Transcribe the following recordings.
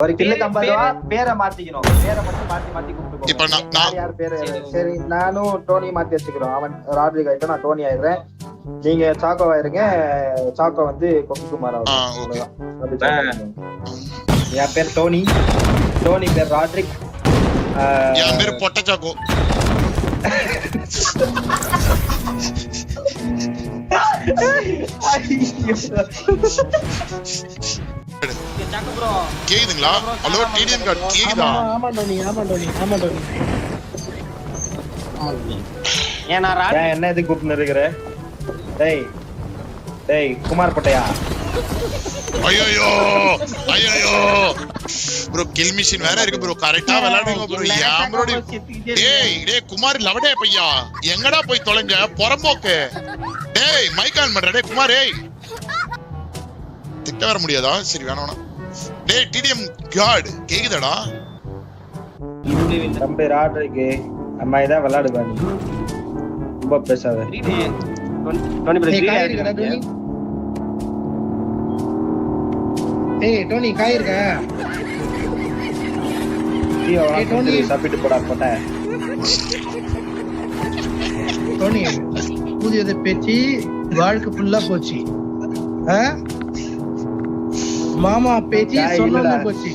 ஒரு கில்லுக்கு 50 ரூபா. பேரை மாத்திக்கணும். பேரை மட்டும் மாத்தி கூப்பிட்டு இப்ப நான் யார் பேரு? சரி, நானும் டோனி மாத்தி வச்சுக்கிறோம். அவன் ராட்ரிக் ஆயிட்டா, நான் டோனி ஆயிடுறேன். நீங்க சாக்கோ ஆயிருங்க. சாக்கோ வந்து கொக்கிக்குமார் ஆகும். என் பேர் டோனி. டோனி பேர் ராட்ரிக். என் பேர் பொட்ட சாக்கோ. கேக்குதுங்களா? ஹலோ டிடிஎம் கார்டு கேக்குதா? ஆமா டோனி. என்ன எதுக்கு கூப்பிட்டு இருக்கிற? டேய் குமார் பட்டையா? ஐயோ ப்ரோ, கில் மிஷின் வேற இருக்கு ப்ரோ. கரெக்ட்டா விளையாடுங்க ப்ரோ. ஏன் ப்ரோ? டேய் குமார் லவடே பையா, எங்கடா போய் தொலைஞ்ச பொறம்போக்கு? டேய் மைக் ஆன் பண்ற. டேய் குமார், ஏய் திட்ட வர முடியாதா? சரி வேணாம். டேய் டிடிஎம் கார்டு கேக்குதாடா? தம்பி ராட்ரிக், அம்மா இதான் விளையாடுவா. நீ ரொம்ப பேசாத. டோனி காய் இருக்கா? சாப்பிட்டு போடா போட்ட. டோனி புதியதை பேச்சு வாழ்க்கை ஃபுல்லா போச்சு. மாமா பேச்சு சொன்ன போச்சு.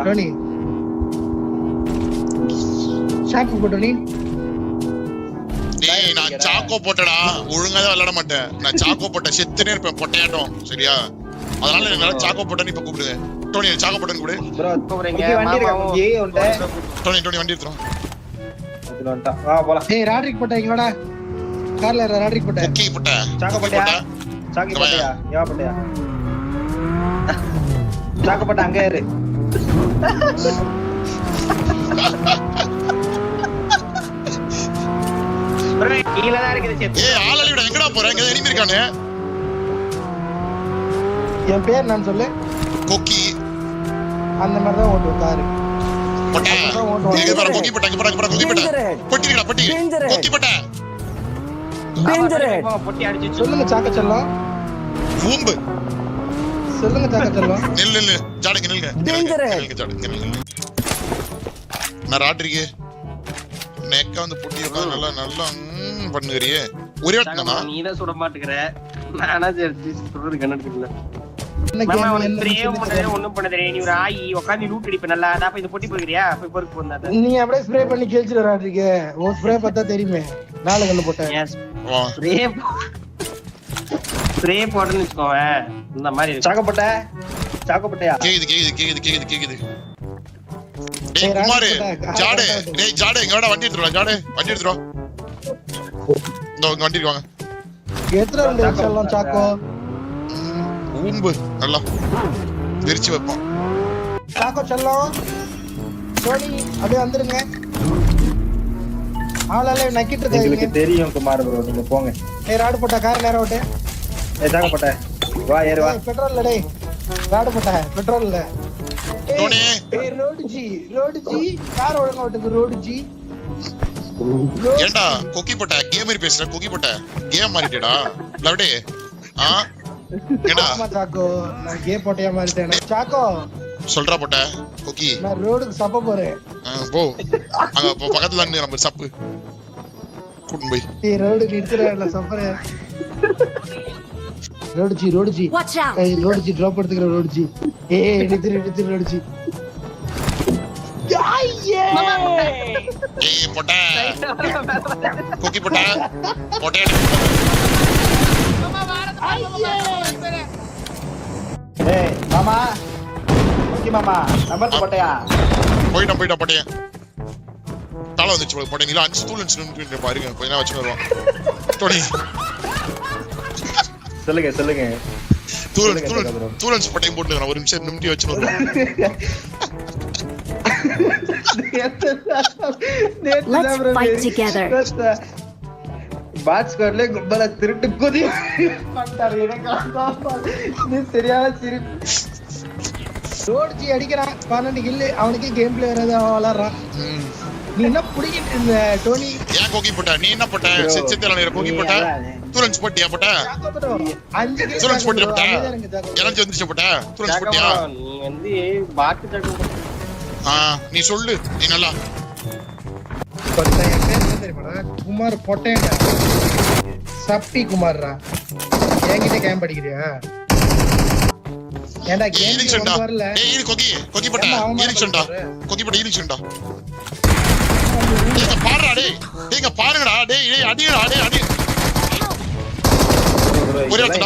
டோனி சாக்கு போட்டோனி. டேய் நான் சாக்கோ போட்டடா, ஒழுங்கா தான் விளையாட மாட்டேன். நான் சாக்கோ போட்ட செத்துனே இருப்பேன் பொட்டையாட்டம். சரியா? அதனால என்னால சாக்கோ போட்டேன்னு இப்ப கூப்பிடுங்க. டோனி சாக்கோ போட்டேன்னு கூப்பிடு. டோனி வண்டி எடுத்துறோம். டேய் ராட்ரிக் போட்ட இங்க வாடா. கார்ல ஏற. ராட்ரிக் போட்ட. ஓகே போட்ட. சாக்கோ போட்டயா? சாக்கி போட்டயா? யா போட்டயா? சாக்கோ போட்ட அங்க ஏறு. ஏய் ஆளலிடா, எங்கடா போற? எங்க எனிமி இருக்கானே? என் பேர் நான் சொல்லு. கொக்கி. அந்த மாதிரி தான் ஓட்டு கார். போட்டா. இங்க பாரு கொக்கி போட்டா. இங்க பாரு கொக்கி போட்டா. பொட்டிடா பொட்டி. கொக்கி போட்டா. பொட்டி அடிச்சு. சொல்லுங்க சாக்க செல்லம். பூம்பு. சொல்லுங்க சாக்க செல்லம். நில்லு ஜாடுங்க நில்லுங்க. ஜாடுங்க. நான் ராட்ரிக் நெக்க வந்து பொட்டி நல்லா பண்ணுறியே. ஒரே வாட்டனா? நீதான் சுட மாட்டேங்கற. நானா சொல்றது கண்ணடிக்கல. ஒண்ணும் பண்ண தெரியும். நீ ஒரு ஆயி உட்காந்து லூட் அடிப்ப. நல்லா அதான் போய் இந்த பொட்டி போகிறியா? போய் பொறுக்கு போந்தா நீ அப்படியே ஸ்ப்ரே பண்ணி கேள்ச்சிர ராட்ரிக். ஓ ஸ்ப்ரே பார்த்தா தெரியுமே. நாலு கண்ணு போட்டேன். ஸ்ப்ரே போடுன்னு வெச்சுக்கோவே. இந்த மாதிரி சாக்கோ போட்டயா? கேக்குது. டேய் குமார், ஜாடு. டேய் ஜாடு, எங்கடா வண்டி எடுத்துறா? ஜாடு வண்டி எடுத்துறா. இந்த வண்டி வாங்க. எத்தனை ரவுண்ட் செல்லம் சாக்கோ? பூம்பு நல்லா விரிச்சு வைப்போம். சாக்கோ செல்லம். டோனி அப்படியே வந்துருங்க. ஆளால நக்கிட்டு இருக்காங்க. உங்களுக்கு தெரியும் குமார் ப்ரோ, நீங்க போங்க. ஏய் ராடு போட்ட கார் நேரா ஓட்டு. ஏய் சாக்கோ போட்ட. வா ஏறு வா. பெட்ரோல் இல்ல டேய். ராடு போட்ட பெட்ரோல் இல்ல. டோனி ஏய் ரோடுஜி கார் ஒழுங்கா ஓட்டுது. ரோடுஜி ஏண்டா கொக்கி போட்ட கேம் மாதிரி பேசுற? கொக்கி போட்ட கேம் மாறிட்டடா லவடே. ஏண்டா சாக்கோ நான் கேம் போட்டயா மாறிட்டேன். சாக்கோ சொல்றா போட்ட கொக்கி. நான் ரோடுக்கு சப்ப போறேன். போ அங்க பக்கத்துல இருந்து நம்ம சப்பு கூட்டு போய். ஏய் ரோடுக்கு நிறுத்துறேன் சப்பறேன். ரோடுஜி ஏய் ரோடுஜி டிராப் எடுத்துக்கற ரோடுஜி. ஏய் நிறுத்து ரோடுஜி. ஏய் போட்ட கொக்கி போட்ட போட்ட. ஏய் மாமா கொக்கி மாமா நம்பர் போட்டயா? போய்டா போட்டே. தலை வந்துச்சு போட்டே. நீல 5 ஸ்டூடண்ட்ஸ் நின்னு பாருங்க. கொஞ்ச நேரம் வச்சு வருவான். டோனி சொல்லுங்க. ஸ்டூடண்ட்ஸ் பட்டையும் போட்டு ஒரு நிமிஷம் நிமிட்டி வச்சு வருவான். Let's fight together. பாட் ஸ்குவாட்ல கும்பல திருட்டு குதி பண்றாரு. எனக்கு சரியான சிரிப்பு. ரோடுஜி அடிக்கிறான் 12 கில். அவனுக்கு கேம் பிளே வராது. அவன் விளையாடுறான். நீ என்ன புடிக்கிட்டு இருந்த டோனி? ஏன் கொக்கி போட்ட? நீ என்ன போட்ட? செத்துறல கொக்கி போட்ட. தூரன்ஸ் போட்டியா போட்ட சாக்கோ bro 5 கில் தூரன்ஸ் போட்டியா போட்ட அமைதியா இருங்க சாக்கோ. எனக்கு வந்துச்சு போட்ட தூரன்ஸ் சாக்கோ போட்டியா bro, நீ வந்து பாட்டு சாக்கோ நீ சொல்லு நீ நல்லா பொட்டை என் பேர் என்ன தெரியுமாடா? குமார் பொட்டையன்டா. சப்பி குமார்ரா. என்கிட்ட கேம் படிக்கிறியா? ஏன்டா கேம் ஈரிக்ஷன்டா வரல? டேய் ஈரி கொக்கி கொக்கி போட்ட ஏன்டா அவன் ஈரிக்ஷன்டா மேல கொக்கி போட்ட ஈரிக்ஷன்டா டேய் பாருடா டேய் டேய் பாருங்கடா டேய் டேய் அடிங்கடா டேய் அடி ஒரே இடத்துல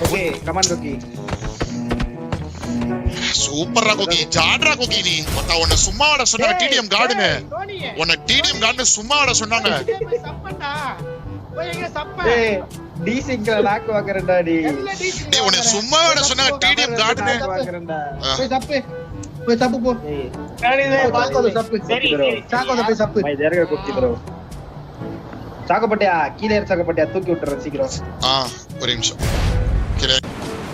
ஓகே கமான் கொக்கி சூப்பர்ரா கொக்கி ஜாட்ரா கொக்கி நீ மத்த உன்னை சும்மா வட சொன்னாங்க டிடிஎம் கார்டுன்னு டோனி உன்னை டிடிஎம் கார்டுன்னு சும்மா வட சொன்னாங்க போய் சப்படா. போய் எங்க சப்ப? டேய் டீசிங்ல லாக் வாங்குறேன்டா டி என்ன டீசிங் டேய் உன்னை சும்மா வட சொன்னாங்க டிடிஎம் கார்டுன்னு வாங்குறேன்டா போய் சப்பு. போய் சப்பு போ. டேய் சாக்கோ சப்பு. சரி சரி சாக்கோ போய் சப்பு. பை தேர்க கொக்கி ப்ரோ சாக்கப்பட்டியா கீழே சாக்கப்பட்டியா தூக்கி விட்டுறேன் சீக்கிரம் ஒரு நிமிஷம் கீழே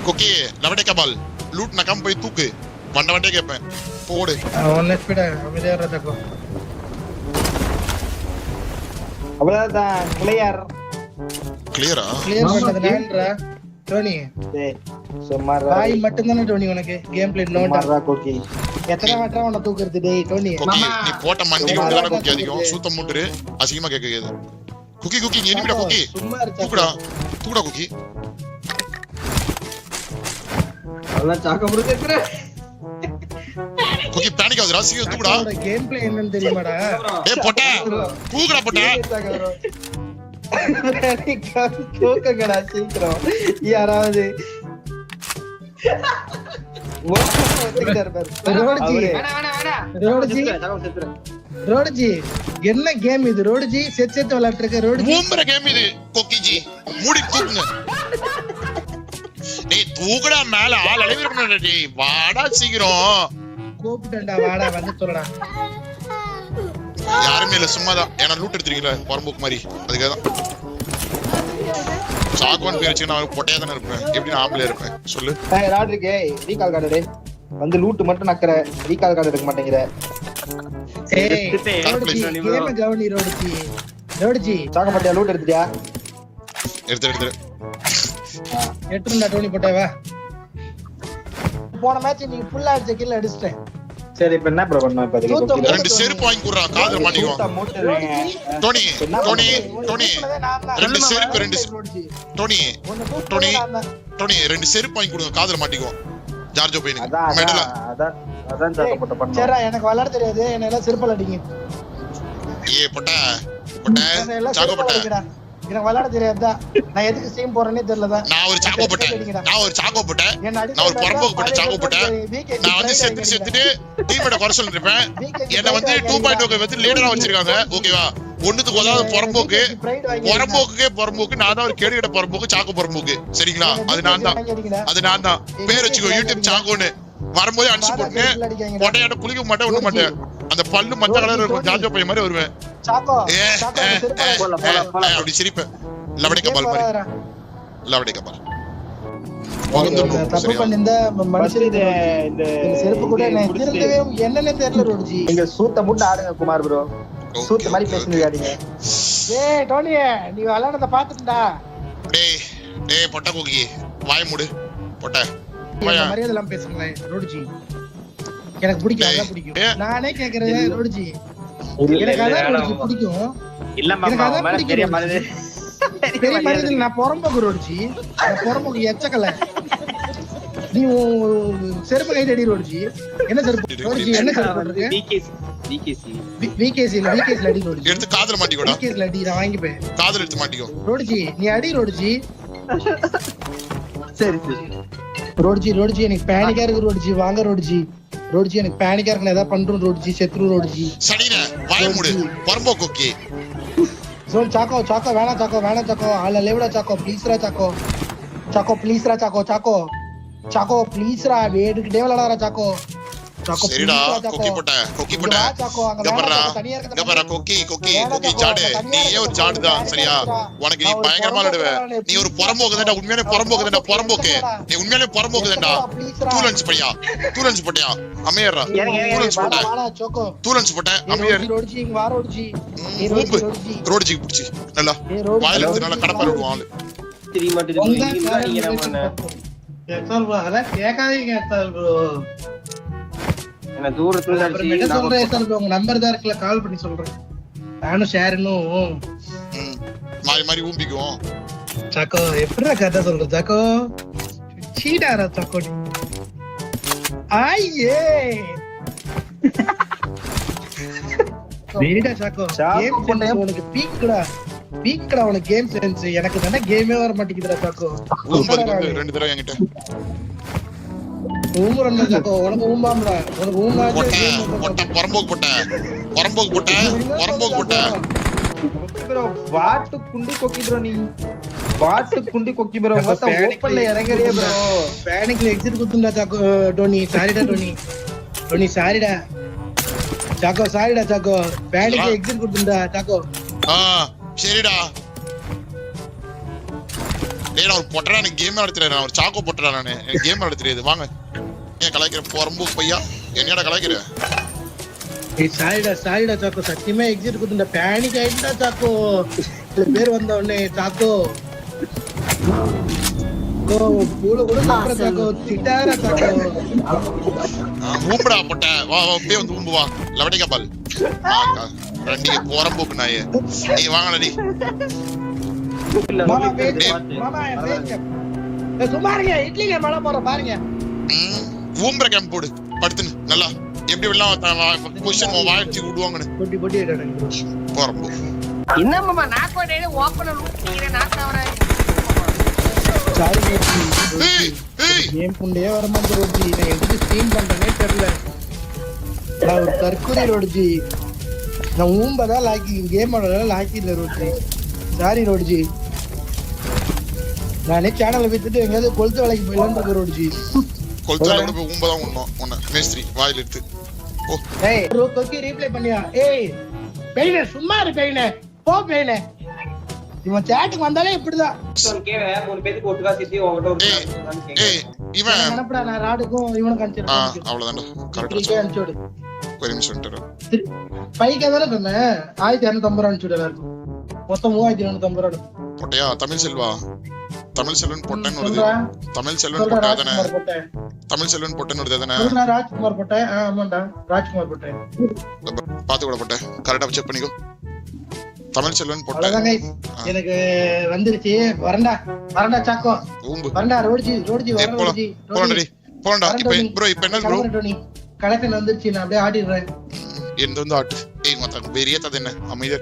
கொக்கி லவடே கபால் லூட் நகம் போய் தூக்கு வண்டே கேட்பேன் போடு ஒன்னு ஸ்பீடா அமைதியா இரு சாக்கோ. அவ்வளவுதான் பிளேயர் கிளியரா கிளியர் பண்ணது நான்டா. டோனி டேய் சும்மா பாய் மட்டும் தானே டோனி உனக்கு கேம் பிளே நோட்டா. சும்மா கொக்கி எத்தனை வாட்டா உன்னை தூக்குறது டேய் டோனி? கொக்கி நீ போட்ட மண்டிக்கு வந்து தான கொக்கி அதிகம் சூத்த மூட்டுரு அசிங்கமா கேக்குது குக்கி குக்கி நீ எனிமிடா கொக்கி சும்மா இரு தூக்குடா சாக்கோ. தூக்குடா கொக்கி அதெல்லாம் சாக்க முடிஞ்சிருக்கிற கொக்கி பேனிக் ஆகுதுடா சீக்கிரம் தூக்குடா சாக்கோட கேம் பிளே என்னன்னு தெரியுமாடா? டேய் போட்ட தூக்குடா போட்ட தூக்கங்கடா சீக்கிரம் யாராவது ரோடுஜி ரோடுஜி ரோடுஜி என்ன கேம் இது ரோடுஜி? செட் செட் விளையாட்டு இருக்க ரோடுஜி. மூம்பர கேம் இது கொக்கிஜி மூடி தூக்குங்க டேய் தூக்குடா மேல ஆள் அளவு இருக்கணும் டேய் வாடா சீக்கிரம் கூப்பிட்டேன்டா வாடா வந்து சொல்லடா. யாருமே இல்ல சும்மாதான் ஏன்னா லூட் எடுத்துருக்கீங்களா பரம்போக்கு மாதிரி அதுக்காக தான் சாக்குவான் பேர் வச்சு நான் பொட்டையா தானே இருப்பேன் எப்படி நான் ஆம்பளை இருப்பேன் சொல்லு ராட்ரிக்கே ரீகால் கார்டு வந்து லூட் மட்டும் நக்கற ரீகால் கார்டு எடுக்க மாட்டேங்கிற ஏய் ரோடுஜி கேம் கவனி ரோடுஜி. ரோடுஜி சாக்கப்பட்டியா லூட் எடுத்துட்டியா எடுத்து எட்டுடா டோனி போட்டவா. போன மேட்ச் நீ ஃபுல்லா அடிச்ச கில் அடிச்சிட்டேன். சரி இப்ப என்ன ப்ரோ பண்ணனும் இப்போதைக்கு ரெண்டு செருப்பு வாங்கி குடுறா காதுல மாட்டிக்கோ டோனி டோனி டோனி ரெண்டு செருப்பு ரெண்டு டோனி டோனி டோனி ரெண்டு செருப்பு வாங்கி கொடுங்க காதுல மாட்டிக்கோ ஜார்ஜோ பையனுக்கு மெடலா அதான் சாக்கப்பட்ட பண்ணு சரிடா எனக்கு விளையாட தெரியாது என்ன எல்லாம் செருப்பால அடிங்க. ஏ பொட்ட பொட்ட சாக்கோ பொட்ட எனக்கு விளையாட தெரியாதுதான். நான் எதுக்கு ஸ்ட்ரீம் போறேனே தெரியலதான். நான் ஒரு சாக்கோ பொட்ட நான் ஒரு சாக்கோ பொட்ட நான் ஒரு பரம்போக்கு பொட்ட சாக்கோ பொட்ட நான் வந்து செத்துட்டு டீமோட குறை சொல்லிட்டு இருப்பேன் என்ன வந்து 2.0 வந்து லீடரா வச்சிருக்காங்க ஓகேவா ஒண்ணுத்துக்கு உதாவது புறம்போக்கு நான் தான் ஒரு கேடுகிட்ட புறம்போக்கு சாக்கோ புறம்போக்கு சரிங்களா அது நான் தான் பேர் வச்சுக்கோ யூடியூப் சாக்கோன்னு வரும்போது அடிச்சு போட்டு பொட்டையாட்ட குளிக்க மாட்டேன் ஒண்ணும் மாட்டேன் அந்த பல்லு மஞ்ச கலர் இருக்கும் ஜார்ஜோ பையன் மாதிரி வருவேன் அப்படி சிரிப்பேன் லவடே கபால் மாதிரி லவடே கபால் தப்பு பண்ணிருந்த மனுஷன் இந்த செருப்பு கூட எனக்கு திருந்தவே என்னன்னே தெரியல ரோடுஜி. நீங்க சூத்த முட்டை ஆடுங்க குமார் ப்ரோ சூத்த மாதிரி பேசுனீங்க ஏய் டோனி நீ விளையாடுறத பாத்துட்டா. டேய் டேய் பொட்ட கோகி வாய் மூடு பொட்ட மரியாதை எல்லாம் பேசுங்களேன் ரோடுஜி. எனக்கு பிடிக்கும் அதான் பிடிக்கும் நானே கேக்குறேன் ரோடுஜி. எனக்கு அதான் ரோடுஜி பிடிக்கும் இல்ல மாமா மேல பெரிய மாதிரி பெரிய மரியாதை நான் புறம்போக்கு ரோடுஜி. புறம்போக்கு எச்சக்கல நீ செருப்பு கைட்டு அடி ரோடுஜி. என்ன செருப்பு ரோடுஜி என்ன செருப்பு இருக்கு? விகேசி இல்ல விகேசி அடி ரோடுஜி. எடுத்து காதுல மாட்டிக்கோடா விகேசி அடி நான் வாங்கிப்பேன் காதுல எடுத்து மாட்டிக்கோ ரோடுஜி. நீ அடி ரோடுஜி. சரி சரி ரோடுஜி ரோடுஜி எனக்கு பேனிக்கா இருக்கு ரோடுஜி. வாங்க ரோடுஜி. ரோடுஜி எனக்கு பேனிக்கா இருக்கு நான் ஏதாவது பண்றேன் ரோடுஜி. செத்ரு ரோடுஜி. சனின வாய் மூடு பரம்போக்கு ஓகே ஜோன் சாக்கோ சாக்கோ வேணா சாக்கோ ஆள லேவடா சாக்கோ ப்ளீஸ் ரா சாக்கோ சாக்கோ ப்ளீஸ் ரா சாக்கோ சாக்கோ சாக்கோ ப்ளீஸ் ரா வேடுக்கிட்டே விளையாடறா சாக்கோ சாக்கோ, சரிடா please வா, சாக்கோ. கொக்கி போட்ட இங்க வா, சாக்கோ, அங்க இங்க வேணாம் பாருடா சாக்கோ, தனியா இருக்க இங்க பாருடா தம்பி. கொக்கி கொக்கி வேணாம் கொக்கி சாக்கோ, ஜாடு தனியா நீயே இருக்க ஒரு ஜாடு தான் தம்பி. சரியா உனக்கு நீ நான் ஒரு பயங்கரமா விடுவ புறம்போக்கு நீ ஒரு தானே, புறம்போக்கு தான்டா உண்மையான புறம்போக்கு தான்டா புறம்போக்கு நீ உண்மையிலே புறம்போக்கு தான்டா தூளன்ஸ் படியா தூளன்ஸ் போட்டியா அமையறா தூளன்ஸ் போட்ட வாடா, சாக்கோ. தூளன்ஸ் போட்ட அமையர் ரோட்ஜி, இங்க வா, ரோட்ஜி. ஊம்பு ரோட்ஜி பிடிச்சி நல்லா வாயில எடுத்து நல்லா கடப்பாரு விடுவான் ஆளு தெரிய மாட்டேங்குது உங்க bro. நீங்க அடிக்கிற அவன. எக்ஸால் bro, அதான் கேட்காதீங்க எக்ஸால் bro. என்ன தூரத்துல அப்புறம் என்ன சொல்றேன் எக்ஸால் bro, உங்க நம்பர் தான் இருக்குல்ல, கால் பண்ணி சொல்றேன். நானும் ஷேர்னும் மாறி மாறி ஊம்பிக்குவோம் சாக்கோ எப்படிடா கரெக்டா சொல்ற சாக்கோ? சீடாரா சாக்கோ நீ. ஐயே வெரிடா சாக்கோ. கேம் சென்ஸ் உனக்கு பீக்டா உனக்கு கேம் சென்ஸ். எனக்கு தானே கேமே வர மாட்டேங்குதுடா சாக்கோ. ஊம்பதுக்கு வந்து 2 தடவை என்கிட்ட ஊம்புறா சாக்கோ. உனக்கு ஊம்பாம்டா, உனக்கு ஊம்பாச்சு பொட்ட புறம்போக்கு போட்ட ப்ரோ வாட்டு குண்டி கொக்கி ப்ரோ நீ வாட்டு குண்டி கொக்கி ப்ரோ மொத்தம் ஓப்பன்ல இறங்கறியே ப்ரோ. பேனிக்ல எக்ஸிட் குத்துண்டா சாக்கோ. டோனி சாரிடா டோனி சாரிடா சாக்கோ, சாரிடா சாக்கோ. பேனிக்ல எக்ஸிட் குத்துண்டா சாக்கோ. சரிடா டேய் நான் ஒரு பொட்டடா எனக்கு கேம் நடத்துறேன் நான் ஒரு சாக்கோ பொட்டடா நானு எனக்கு கேம் நடத்த தெரியாது வாங்க ஏன் கலாய்க்கிற புறம்போக்கு பையா என்னடா கலாய்க்கிற ஏய் சாரிடா சாக்கோ. சத்தியமா எக்ஸிட் குத்துண்டா. பேனிக் ஆயிட்டா சாக்கோ. சில பேர் வந்த உடனே சாக்கோ பூல கூட சாப்பிட சாக்கோ. திட்டாரா சாக்கோ. ஊம்புடா பொட்ட வா வா அப்படியே வந்து ஊம்பு வா லவடிக்கா பால் ரெண்டு புறம்போக்கு நாயே ஏய் வாங்கடா டேய் மாமா வெயிட் மாமா வெயிட். சும்மா இருங்க, இட்லிங்க மழை போற பாருங்க. ஊம்புற கேம்ப் போடு படுத்துன்னு நல்லா எப்படி எல்லாம் பொசிஷன் வாய்ச்சி விடுவாங்கன்னு பொட்டி புறம்போ என்ன மாமா நாக்கோ டேய் ஓபன் லூட்டிங்கற நாக்கவர. சாரி ஏய் ஏய் கேம் புண்டே வர மாட்டேங்குது ரோட்ஜி. நான் எப்படி ஸ்ட்ரீம் பண்றேனே தெரியல. நான் ஒரு தற்கொலை ரோட்ஜி. நான் ஊம்பதான் லாக்கி கேமோட லாக்கி இல்ல ரோட்ஜி. சாரி ரோட்ஜி. நானே சேனலை வித்துட்டு எங்கேயாவது கொளுத்து வேலைக்கு போயிடலான்னு இருக்க ரோட்ஜி. கொளுத்தால கூட போய் ஊம்பதான் உண்ணோம் உன்ன மேஸ்திரி வாயில எடுத்து ஓ ஏய் கொக்கி ரீப்ளே பண்ணியா? ஏய் பெயினே சும்மா இரு பெயினே. போ பெயினே. இவன் சேட்டுக்கு வந்தாலே இப்படிதான். கேவே மூணு பேருக்கு ஒட்டுக்கா சித்தி உங்ககிட்ட ஒரு ஏய் இவன் நினைப்படா நான் ராடுக்கும் இவனுக்கு அனுப்பிச்சிடுறேன். அவ்வளவுதான்டா கரெக்டா அனுப்பிச்சுடு. ஒரு நிமிஷம் வந்துடுறேன் பைக்கா தானே சொன்னேன். 1250 அனுப்பிச்சுடு எல்லாருக்கும். மொத்தம் 3250 ரூபா. பொட்டையா தமிழ் செல்வா தமிழ் செல்வன் பொட்டன் வருது சொல்றா தமிழ் செல்வன் சொல்றா பொட்டா தானே ராஜ்குமார் போட்டேன். தமிழ் செல்வன் பொட்டன் வருது தானே சொல்றா ராஜ்குமார் போட்டேன். ஆமாண்டா ராஜ்குமார் போட்டேன். பாத்து கூட பொட்டை கரெக்டா செக் பண்ணிக்கோ தமிழ் செல்வன் பொட்டை அவ்வளவுதான் guys. எனக்கு வந்துருச்சு. வரண்டா சாக்கோ. ஊம்பு வரண்டா ரோட்ஜி வர ரோட்ஜி. போலடா இப்ப என்ன ப்ரோ டோனி கலெக்ஷன் வந்துருச்சு. நான் அப்படியே ஆடிடுறேன். எந்த வந்து ஆட்டு ஏய் மத்த வெறியத்தது என்ன அமைதியா